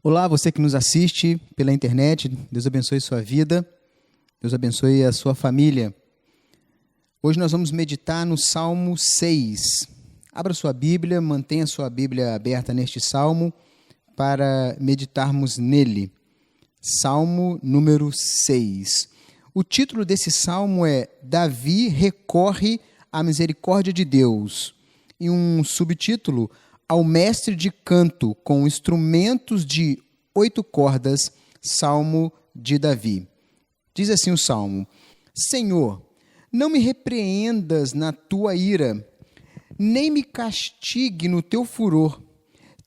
Olá, você que nos assiste pela internet, Deus abençoe sua vida, Deus abençoe a sua família. Hoje nós vamos meditar no Salmo 6. Abra sua Bíblia, mantenha sua Bíblia aberta neste Salmo para meditarmos nele. Salmo número 6. O título desse Salmo é Davi recorre à misericórdia de Deus. E um subtítulo, ao mestre de canto com instrumentos de 8 cordas, Salmo de Davi. Diz assim o Salmo: Senhor, não me repreendas na tua ira, nem me castigue no teu furor.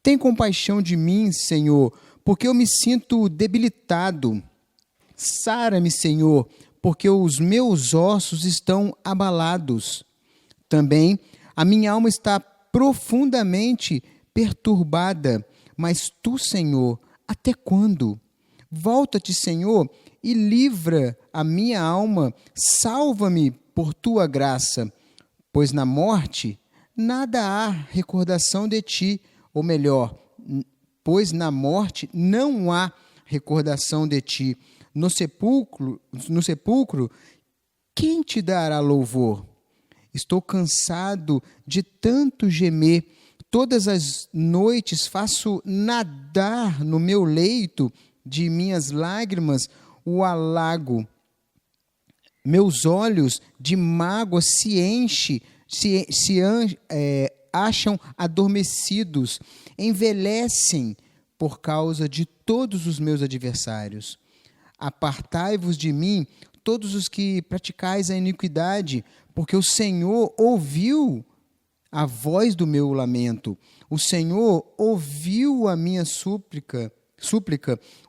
Tem compaixão de mim, Senhor, porque eu me sinto debilitado. Sara-me, Senhor, porque os meus ossos estão abalados. Também a minha alma está profundamente perturbada, mas tu, Senhor, até quando? Volta-te, Senhor, e livra a minha alma, salva-me por tua graça, pois na morte nada há recordação de ti, ou melhor, pois na morte não há recordação de ti. No sepulcro, quem te dará louvor? Estou cansado de tanto gemer. Todas as noites faço nadar no meu leito de minhas lágrimas o alago. Meus olhos de mágoa se acham adormecidos, envelhecem por causa de todos os meus adversários. Apartai-vos de mim, todos os que praticais a iniquidade, porque o Senhor ouviu a voz do meu lamento. O Senhor ouviu a minha súplica.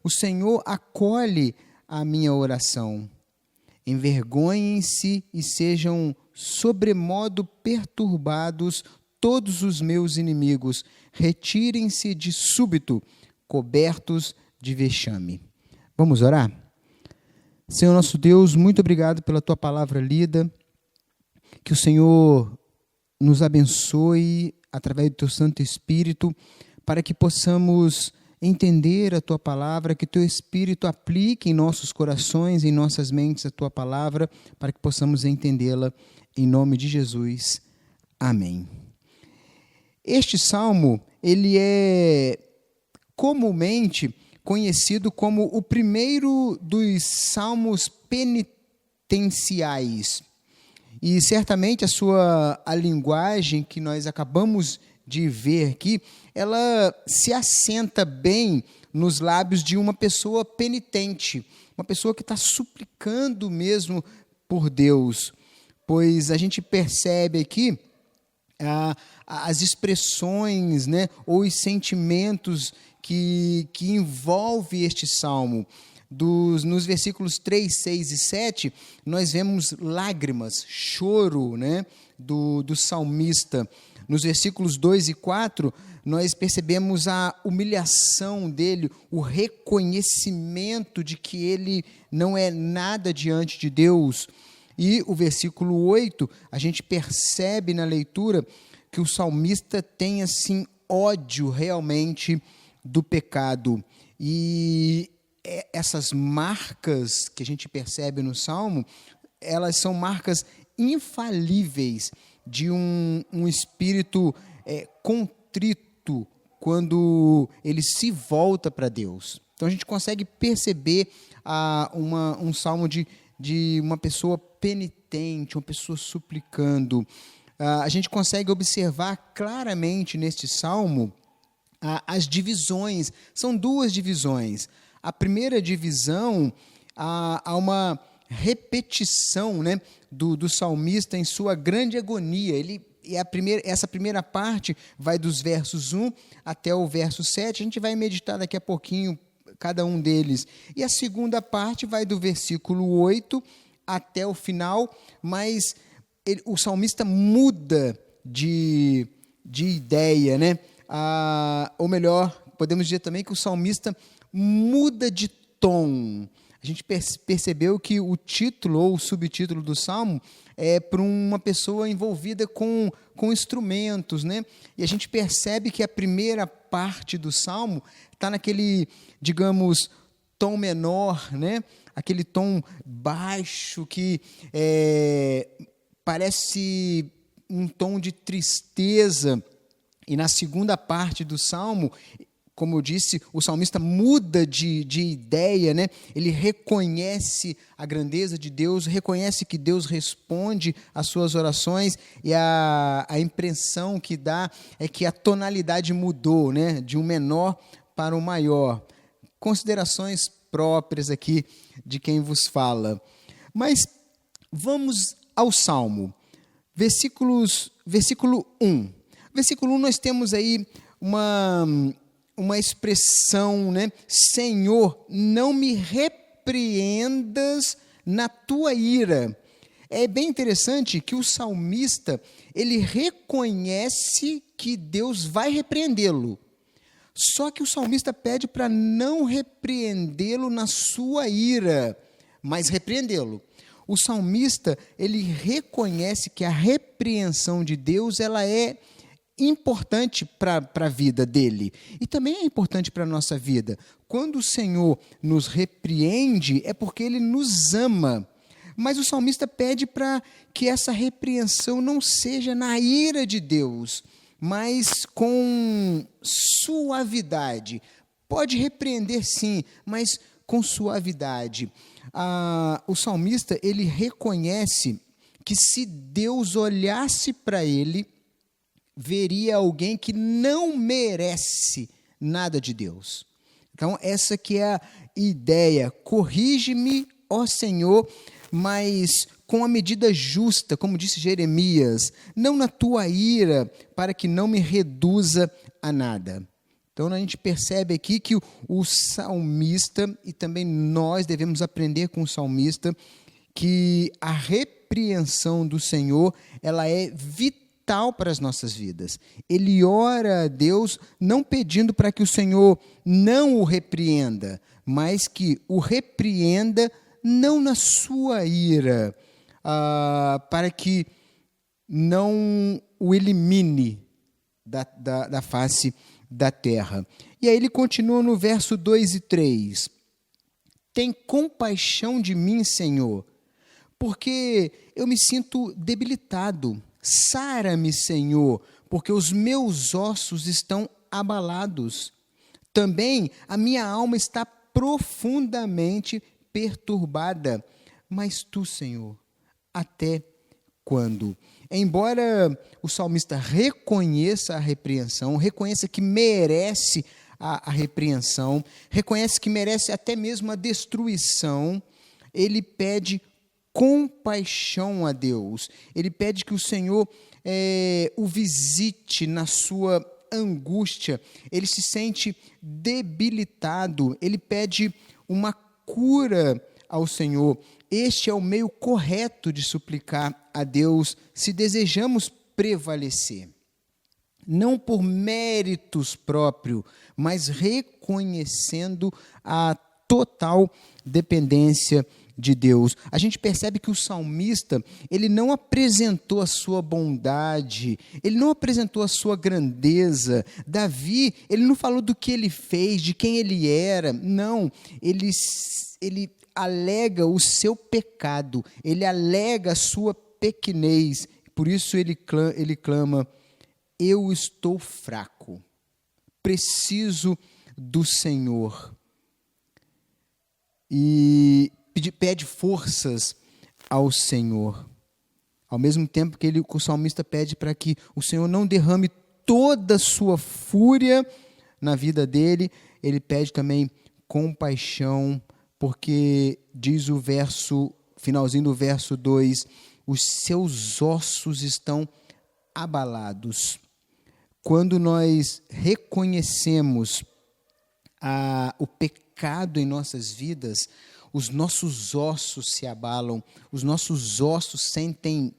O Senhor acolhe a minha oração. Envergonhem-se e sejam sobremodo perturbados todos os meus inimigos. Retirem-se de súbito, cobertos de vexame. Vamos orar? Senhor nosso Deus, muito obrigado pela tua palavra lida. Que o Senhor nos abençoe através do teu Santo Espírito, para que possamos entender a tua palavra, que teu Espírito aplique em nossos corações, em nossas mentes a tua palavra, para que possamos entendê-la em nome de Jesus. Amém. Este salmo, ele é comumente conhecido como o primeiro dos salmos penitenciais. E certamente a linguagem que nós acabamos de ver aqui, ela se assenta bem nos lábios de uma pessoa penitente, uma pessoa que está suplicando mesmo por Deus, pois a gente percebe aqui as expressões, né, ou os sentimentos que envolve este salmo. Nos versículos 3, 6 e 7, nós vemos lágrimas, choro, né, do salmista. Nos versículos 2 e 4, nós percebemos a humilhação dele, o reconhecimento de que ele não é nada diante de Deus. E o versículo 8, a gente percebe na leitura que o salmista tem assim ódio realmente do pecado. E essas marcas que a gente percebe no Salmo, elas são marcas infalíveis de um espírito contrito quando ele se volta para Deus. Então a gente consegue perceber um salmo de uma pessoa penitente, uma pessoa suplicando. A gente consegue observar claramente neste salmo as divisões. São 2 divisões. A primeira divisão, há uma repetição, né, do salmista em sua grande agonia. Essa primeira parte vai dos versos 1 até o verso 7. A gente vai meditar daqui a pouquinho cada um deles. E a segunda parte vai do versículo 8 até o final, mas o salmista muda de ideia, né? Ou melhor, podemos dizer também que o salmista muda de tom. A gente percebeu que o título ou o subtítulo do Salmo é para uma pessoa envolvida com instrumentos, né? E a gente percebe que a primeira parte do Salmo está naquele, digamos, tom menor, né? Aquele tom baixo que parece um tom de tristeza. E na segunda parte do Salmo, como eu disse, o salmista muda de ideia, né? Ele reconhece a grandeza de Deus, reconhece que Deus responde às suas orações, e a impressão que dá é que a tonalidade mudou, né? De um menor para um maior. Considerações próprias aqui de quem vos fala. Mas vamos ao Salmo. Versículo 1. Versículo 1, nós temos aí uma expressão, né? Senhor, não me repreendas na tua ira. É bem interessante que o salmista, ele reconhece que Deus vai repreendê-lo. Só que o salmista pede para não repreendê-lo na sua ira, mas repreendê-lo. O salmista, ele reconhece que a repreensão de Deus, ela é importante para a vida dele, e também é importante para a nossa vida. Quando o Senhor nos repreende, é porque Ele nos ama, mas o salmista pede para que essa repreensão não seja na ira de Deus, mas com suavidade. Pode repreender sim, mas com suavidade. O salmista, ele reconhece que se Deus olhasse para ele, veria alguém que não merece nada de Deus. Então, essa que é a ideia. Corrige-me, ó Senhor, mas com a medida justa, como disse Jeremias, não na tua ira, para que não me reduza a nada. Então, a gente percebe aqui que o salmista, e também nós devemos aprender com o salmista, que a repreensão do Senhor, ela é vital para as nossas vidas. Ele ora a Deus não pedindo para que o Senhor não o repreenda, mas que o repreenda não na sua ira, para que não o elimine da face da terra. E aí ele continua no verso 2 e 3. Tem compaixão de mim, Senhor, porque eu me sinto debilitado. Sara-me, Senhor, porque os meus ossos estão abalados. Também a minha alma está profundamente perturbada. Mas tu, Senhor, até quando? Embora o salmista reconheça a repreensão, reconheça que merece a repreensão, reconhece que merece até mesmo a destruição, ele pede compaixão a Deus. Ele pede que o Senhor o visite na sua angústia. Ele se sente debilitado. Ele pede uma cura ao Senhor. Este é o meio correto de suplicar a Deus se desejamos prevalecer. Não por méritos próprios, mas reconhecendo a total dependência de Deus. A gente percebe que o salmista, ele não apresentou a sua bondade, ele não apresentou a sua grandeza. Davi, ele não falou do que ele fez, de quem ele era, não, ele alega o seu pecado, ele alega a sua pequenez, por isso ele clama, eu estou fraco, preciso do Senhor. E pede forças ao Senhor. Ao mesmo tempo que o salmista pede para que o Senhor não derrame toda a sua fúria na vida dele, ele pede também compaixão, porque diz o finalzinho do verso 2, os seus ossos estão abalados. Quando nós reconhecemos o pecado em nossas vidas, os nossos ossos se abalam, os nossos ossos sentem,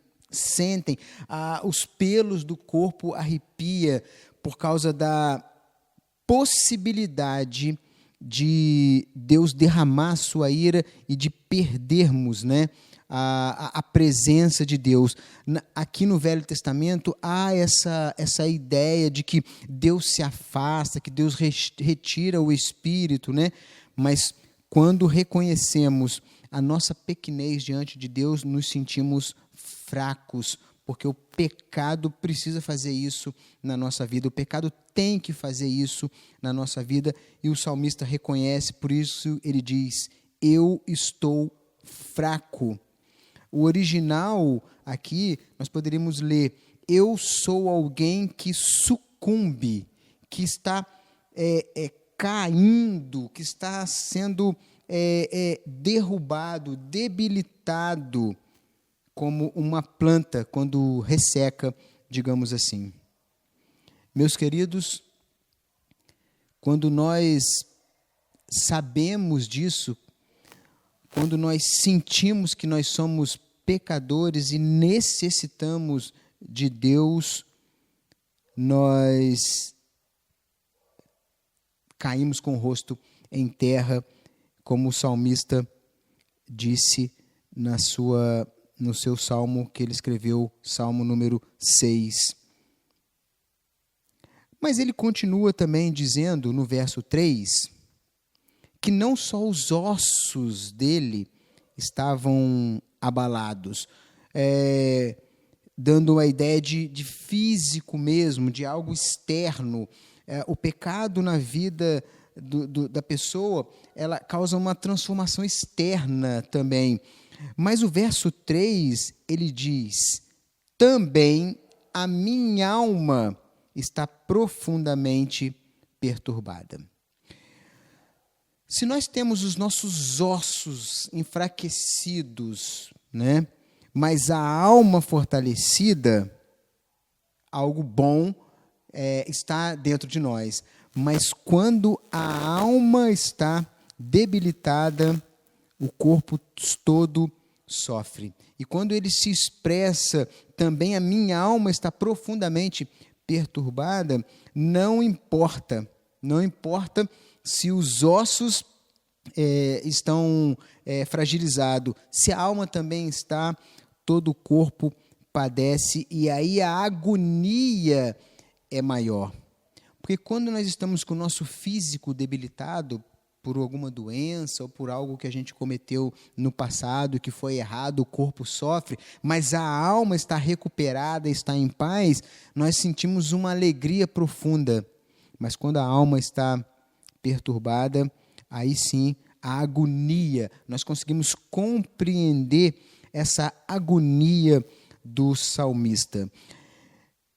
os pelos do corpo arrepia por causa da possibilidade de Deus derramar a sua ira e de perdermos, né, a presença de Deus. Aqui no Velho Testamento há essa ideia de que Deus se afasta, que Deus retira o Espírito, né? Mas quando reconhecemos a nossa pequenez diante de Deus, nos sentimos fracos, porque o pecado precisa fazer isso na nossa vida, o pecado tem que fazer isso na nossa vida, e o salmista reconhece, por isso ele diz: eu estou fraco. O original aqui, nós poderíamos ler: eu sou alguém que sucumbe, que está caindo, que está sendo derrubado, debilitado, como uma planta quando resseca, digamos assim. Meus queridos, quando nós sabemos disso, quando nós sentimos que nós somos pecadores e necessitamos de Deus, nós caímos com o rosto em terra, como o salmista disse no seu salmo que ele escreveu, Salmo número 6. Mas ele continua também dizendo, no verso 3, que não só os ossos dele estavam abalados, dando a ideia de físico mesmo, de algo externo. O pecado na vida da pessoa, ela causa uma transformação externa também. Mas o verso 3, ele diz: também a minha alma está profundamente perturbada. Se nós temos os nossos ossos enfraquecidos, né, mas a alma fortalecida, algo bom está dentro de nós. Mas quando a alma está debilitada, o corpo todo sofre. E quando ele se expressa, também a minha alma está profundamente perturbada, não importa se os ossos estão fragilizados, se a alma também está, todo o corpo padece, e aí a agonia é maior. Porque quando nós estamos com o nosso físico debilitado por alguma doença ou por algo que a gente cometeu no passado que foi errado, o corpo sofre, mas a alma está recuperada, está em paz, nós sentimos uma alegria profunda. Mas quando a alma está perturbada, aí sim, a agonia, nós conseguimos compreender essa agonia do salmista.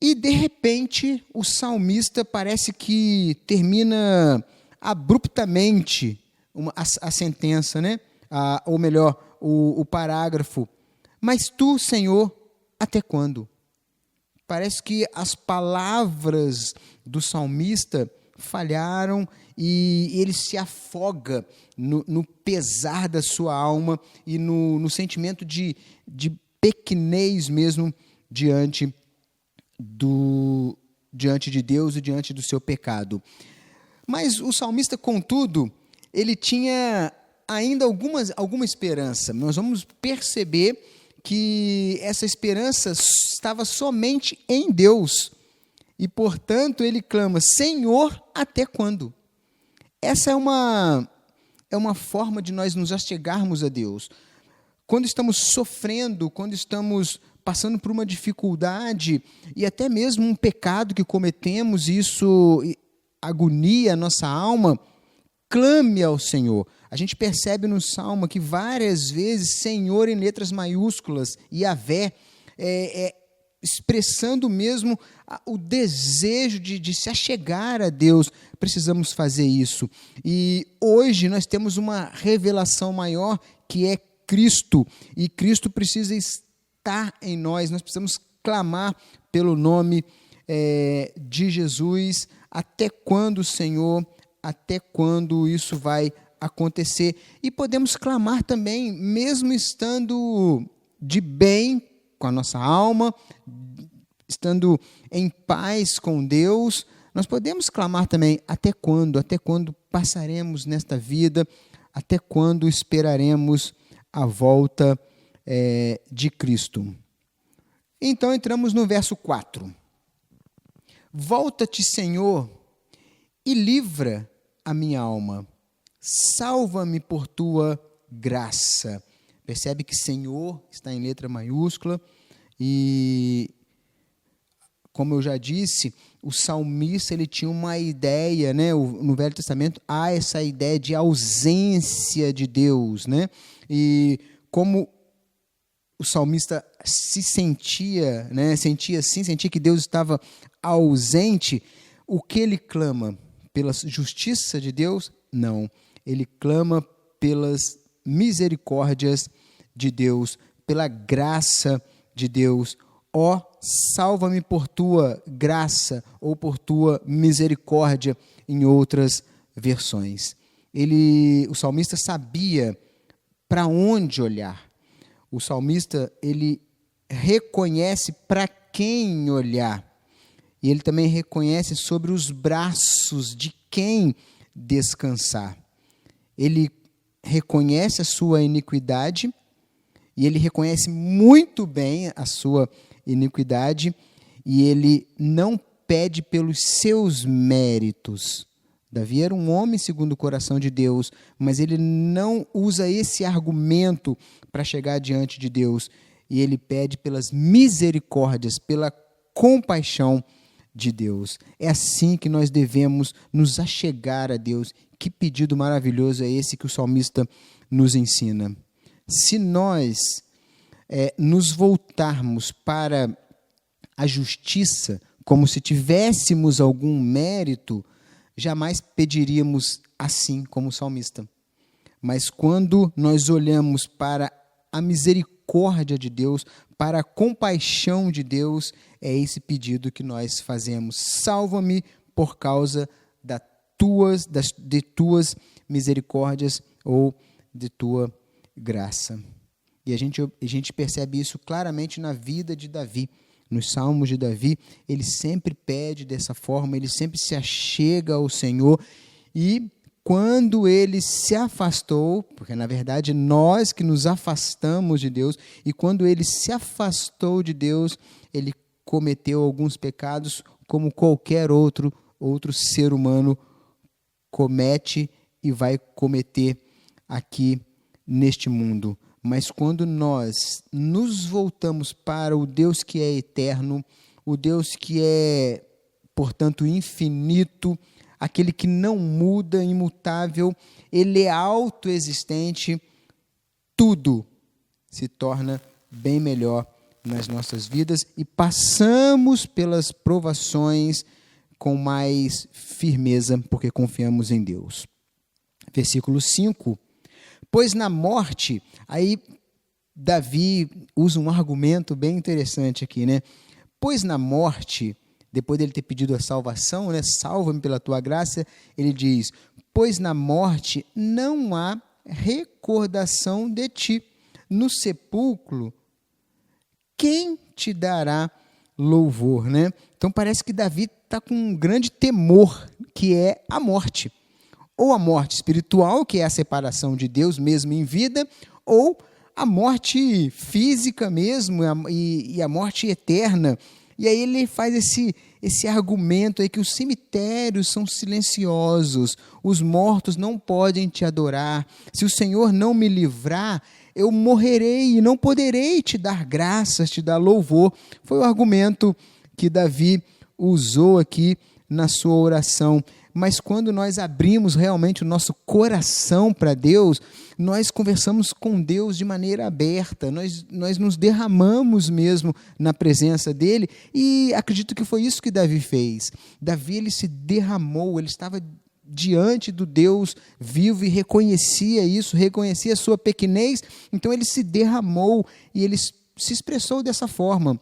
E, de repente, o salmista parece que termina abruptamente a sentença, né? Ou melhor, o parágrafo. Mas tu, Senhor, até quando? Parece que as palavras do salmista falharam e ele se afoga no pesar da sua alma e no sentimento de pequenez mesmo diante de Deus e diante do seu pecado. Mas o salmista, contudo, ele tinha ainda alguma esperança. Nós vamos perceber que essa esperança estava somente em Deus. E, portanto, ele clama: Senhor, até quando? Essa é uma forma de nós nos achegarmos a Deus. Quando estamos sofrendo, quando estamos passando por uma dificuldade e até mesmo um pecado que cometemos, isso agonia a nossa alma, clame ao Senhor. A gente percebe no Salmo que várias vezes Senhor em letras maiúsculas, Yahvé, expressando mesmo o desejo de se achegar a Deus. Precisamos fazer isso. E hoje nós temos uma revelação maior, que é Cristo. E Cristo precisa estar em nós. Nós precisamos clamar pelo nome de Jesus. Até quando, Senhor? Até quando isso vai acontecer? E podemos clamar também, mesmo estando de bem com a nossa alma, estando em paz com Deus, nós podemos clamar também: até quando? Até quando passaremos nesta vida? Até quando esperaremos a volta de Cristo? Então entramos no verso 4. Volta-te, Senhor, e livra a minha alma. Salva-me por tua graça. Percebe que Senhor está em letra maiúscula e, como eu já disse, o salmista ele tinha uma ideia, né? No Velho Testamento há essa ideia de ausência de Deus, né? E como o salmista se sentia, né? Sentia que Deus estava ausente, o que ele clama? Pela justiça de Deus? Não. Ele clama pelas misericórdias de Deus, pela graça de Deus. Ó, salva-me por tua graça ou por tua misericórdia, em outras versões. O salmista sabia para onde olhar. O salmista, ele reconhece para quem olhar. E ele também reconhece sobre os braços de quem descansar. Ele reconhece a sua iniquidade, e ele reconhece muito bem a sua iniquidade, e ele não pede pelos seus méritos. Davi era um homem segundo o coração de Deus, mas ele não usa esse argumento para chegar diante de Deus, e ele pede pelas misericórdias, pela compaixão de Deus. É assim que nós devemos nos achegar a Deus. Que pedido maravilhoso é esse que o salmista nos ensina. Se nós nos voltarmos para a justiça, como se tivéssemos algum mérito, jamais pediríamos assim como o salmista. Mas quando nós olhamos para a misericórdia de Deus, para a compaixão de Deus, é esse pedido que nós fazemos. Salva-me por causa de tuas misericórdias ou de tua graça. E a gente percebe isso claramente na vida de Davi. Nos salmos de Davi, ele sempre pede dessa forma, ele sempre se achega ao Senhor, e quando ele se afastou, porque na verdade nós que nos afastamos de Deus, e quando ele se afastou de Deus, ele cometeu alguns pecados como qualquer outro ser humano comete e vai cometer aqui neste mundo. Mas quando nós nos voltamos para o Deus que é eterno, o Deus que é, portanto, infinito, aquele que não muda, imutável, ele é autoexistente, tudo se torna bem melhor nas nossas vidas e passamos pelas provações com mais firmeza, porque confiamos em Deus. Versículo 5. Pois na morte, aí Davi usa um argumento bem interessante aqui, né? Pois na morte, depois dele ter pedido a salvação, né? Salva-me pela tua graça, ele diz, pois na morte não há recordação de ti. No sepulcro, quem te dará louvor, né? Então parece que Davi está com um grande temor, que é a morte. Ou a morte espiritual, que é a separação de Deus mesmo em vida, ou a morte física mesmo, e a morte eterna. E aí ele faz esse argumento aí que os cemitérios são silenciosos, os mortos não podem te adorar. Se o Senhor não me livrar, eu morrerei e não poderei te dar graças, te dar louvor. Foi o argumento que Davi usou aqui na sua oração. Mas quando nós abrimos realmente o nosso coração para Deus, nós conversamos com Deus de maneira aberta, nós nos derramamos mesmo na presença dEle, e acredito que foi isso que Davi fez. Davi, ele se derramou, ele estava diante do Deus vivo e reconhecia isso, reconhecia a sua pequenez, então ele se derramou e ele se expressou dessa forma.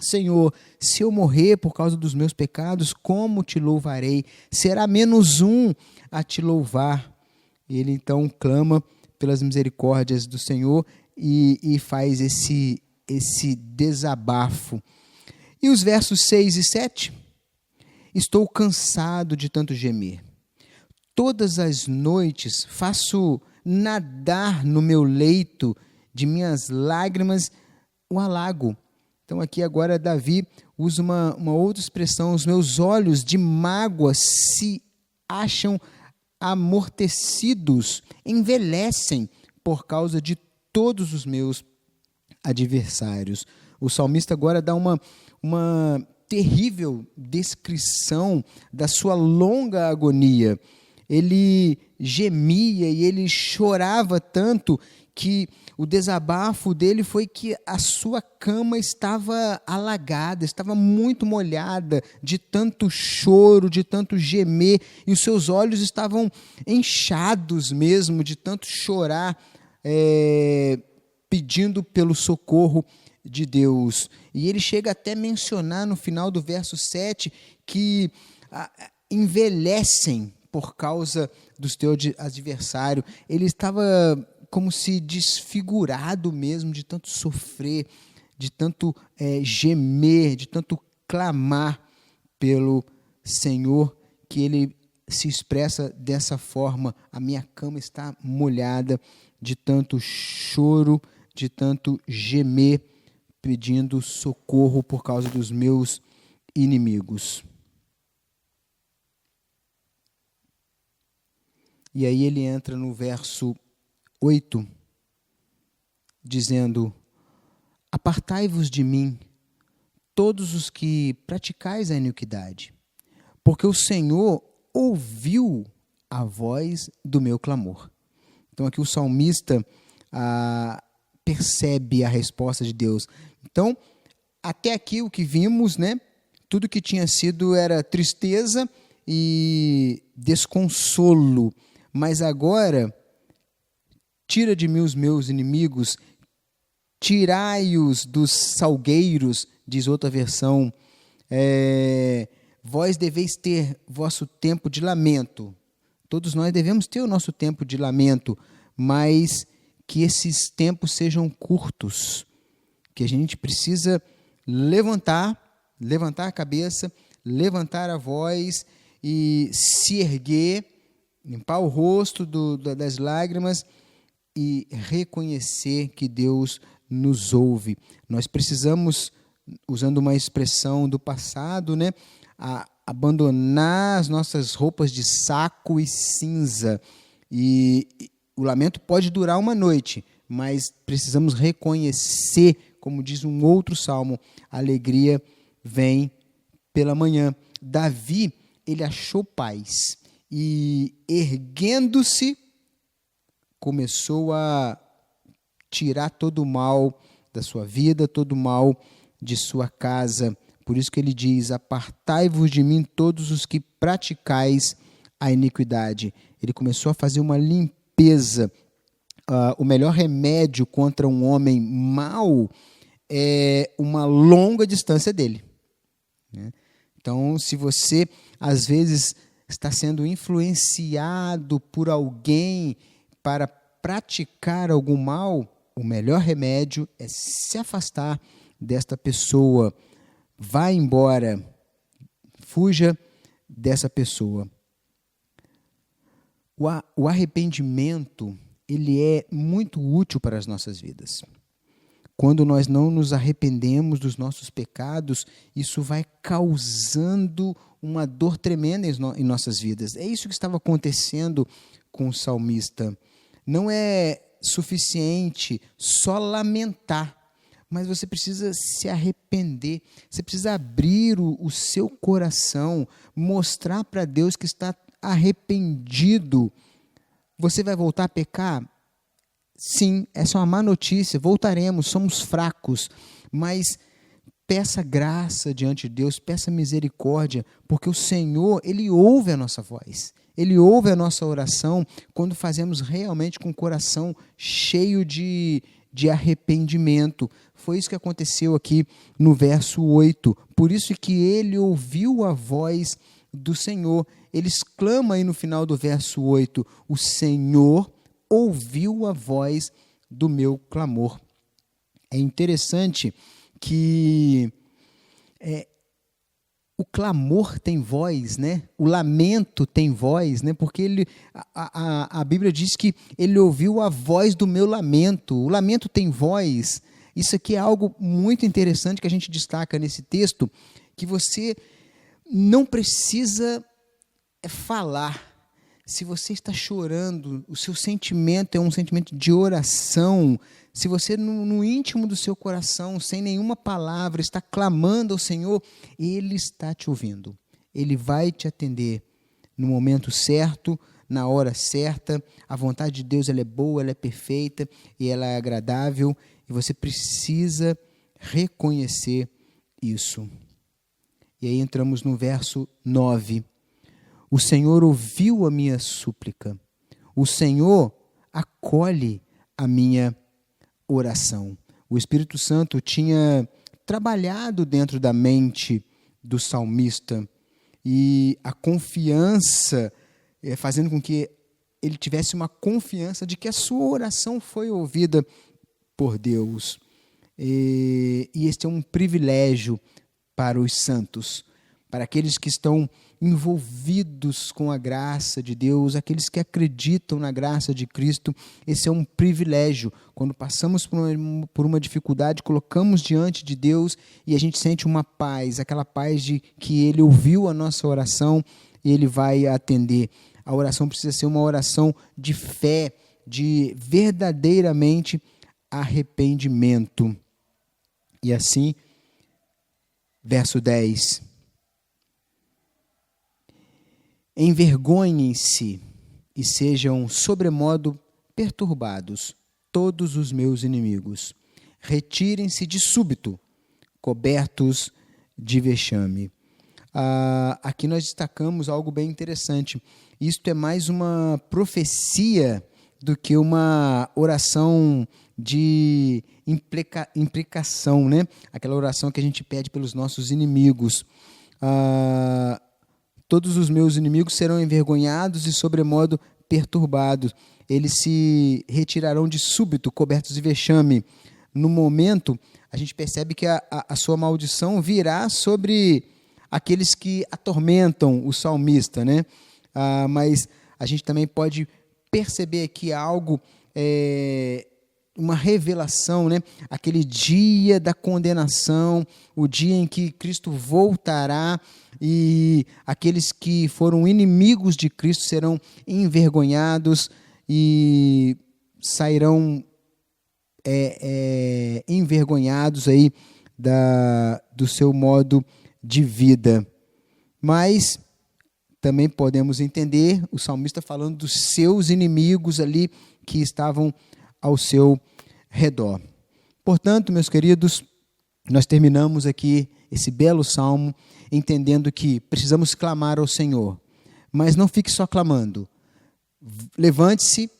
Senhor, se eu morrer por causa dos meus pecados, como te louvarei? Será menos um a te louvar. Ele então clama pelas misericórdias do Senhor e faz esse desabafo. E os versos 6 e 7? Estou cansado de tanto gemer. Todas as noites faço nadar no meu leito de minhas lágrimas o alago. Então aqui agora Davi usa uma outra expressão: os meus olhos de mágoa se acham amortecidos, envelhecem por causa de todos os meus adversários. O salmista agora dá uma terrível descrição da sua longa agonia. Ele gemia e ele chorava tanto que o desabafo dele foi que a sua cama estava alagada, estava muito molhada de tanto choro, de tanto gemer, e os seus olhos estavam inchados mesmo de tanto chorar, pedindo pelo socorro de Deus. E ele chega até a mencionar no final do verso 7 que envelhecem por causa dos teus adversários. Ele estava como se desfigurado mesmo de tanto sofrer, de tanto gemer, de tanto clamar pelo Senhor, que ele se expressa dessa forma: a minha cama está molhada de tanto choro, de tanto gemer, pedindo socorro por causa dos meus inimigos. E aí ele entra no verso 8, dizendo: apartai-vos de mim, todos os que praticais a iniquidade, porque o Senhor ouviu a voz do meu clamor. Então aqui o salmista percebe a resposta de Deus. Então, até aqui o que vimos, tudo que tinha sido era tristeza e desconsolo, mas agora, tira de mim os meus inimigos, tirai-os dos salgueiros, diz outra versão. Vós deveis ter vosso tempo de lamento. Todos nós devemos ter o nosso tempo de lamento, mas que esses tempos sejam curtos, que a gente precisa levantar a cabeça, levantar a voz e se erguer, limpar o rosto das lágrimas e reconhecer que Deus nos ouve. Nós precisamos, usando uma expressão do passado, abandonar as nossas roupas de saco e cinza. E o lamento pode durar uma noite, mas precisamos reconhecer, como diz um outro salmo, a alegria vem pela manhã. Davi, ele achou paz e, erguendo-se, começou a tirar todo o mal da sua vida, todo o mal de sua casa. Por isso que ele diz: apartai-vos de mim todos os que praticais a iniquidade. Ele começou a fazer uma limpeza. O melhor remédio contra um homem mau é uma longa distância dele. Então, se você, às vezes, está sendo influenciado por alguém para praticar algum mal, o melhor remédio é se afastar desta pessoa. Vá embora, fuja dessa pessoa. O arrependimento, ele é muito útil para as nossas vidas. Quando nós não nos arrependemos dos nossos pecados, isso vai causando uma dor tremenda em nossas vidas. É isso que estava acontecendo com o salmista. Não é suficiente só lamentar, mas você precisa se arrepender, você precisa abrir o seu coração, mostrar para Deus que está arrependido. Você vai voltar a pecar? Sim, essa é uma má notícia, voltaremos, somos fracos, mas peça graça diante de Deus, peça misericórdia, porque o Senhor, Ele ouve a nossa voz, Ele ouve a nossa oração quando fazemos realmente com o coração cheio de arrependimento. Foi isso que aconteceu aqui no verso 8. Por isso que ele ouviu a voz do Senhor. Ele exclama aí no final do verso 8: o Senhor ouviu a voz do meu clamor. É interessante que o clamor tem voz, né? O lamento tem voz, né? Porque a Bíblia diz que ele ouviu a voz do meu lamento. O lamento tem voz. Isso aqui é algo muito interessante que a gente destaca nesse texto, que você não precisa falar. Se você está chorando, o seu sentimento é um sentimento de oração. Se você, no íntimo do seu coração, sem nenhuma palavra, está clamando ao Senhor, Ele está te ouvindo. Ele vai te atender no momento certo, na hora certa. A vontade de Deus, ela é boa, ela é perfeita e ela é agradável. E você precisa reconhecer isso. E aí entramos no verso 9. O Senhor ouviu a minha súplica. O Senhor acolhe a minha oração. O Espírito Santo tinha trabalhado dentro da mente do salmista e a confiança, fazendo com que ele tivesse uma confiança de que a sua oração foi ouvida por Deus. E este é um privilégio para os santos, para aqueles que estão envolvidos com a graça de Deus, aqueles que acreditam na graça de Cristo. Esse é um privilégio. Quando passamos por uma dificuldade, colocamos diante de Deus e a gente sente uma paz, aquela paz de que Ele ouviu a nossa oração e Ele vai atender. A oração precisa ser uma oração de fé, de verdadeiramente arrependimento. E assim, verso 10. Envergonhem-se e sejam sobremodo perturbados todos os meus inimigos. Retirem-se de súbito, cobertos de vexame. Aqui nós destacamos algo bem interessante. Isto é mais uma profecia do que uma oração de imprecação, né? Aquela oração que a gente pede pelos nossos inimigos. Todos os meus inimigos serão envergonhados e sobremodo perturbados. Eles se retirarão de súbito, cobertos de vexame. No momento, a gente percebe que a sua maldição virá sobre aqueles que atormentam o salmista, né? Mas a gente também pode perceber aqui algo, uma revelação, né? Aquele dia da condenação, o dia em que Cristo voltará e aqueles que foram inimigos de Cristo serão envergonhados e sairão envergonhados aí do seu modo de vida. Mas também podemos entender o salmista falando dos seus inimigos ali que estavam ao seu redor. Portanto, meus queridos, nós terminamos aqui esse belo salmo entendendo que precisamos clamar ao Senhor, mas não fique só clamando. Levante-se,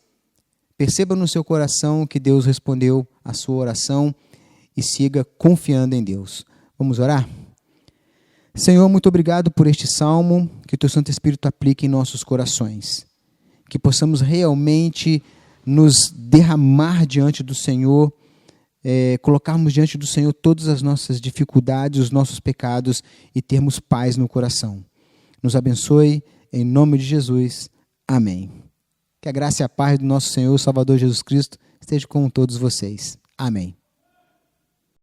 perceba no seu coração que Deus respondeu a sua oração e siga confiando em Deus. Vamos orar? Senhor, muito obrigado por este salmo, que o Teu Santo Espírito aplique em nossos corações, que possamos realmente nos derramar diante do Senhor, colocarmos diante do Senhor todas as nossas dificuldades, os nossos pecados e termos paz no coração. Nos abençoe, em nome de Jesus. Amém. Que a graça e a paz do nosso Senhor, Salvador Jesus Cristo, esteja com todos vocês. Amém.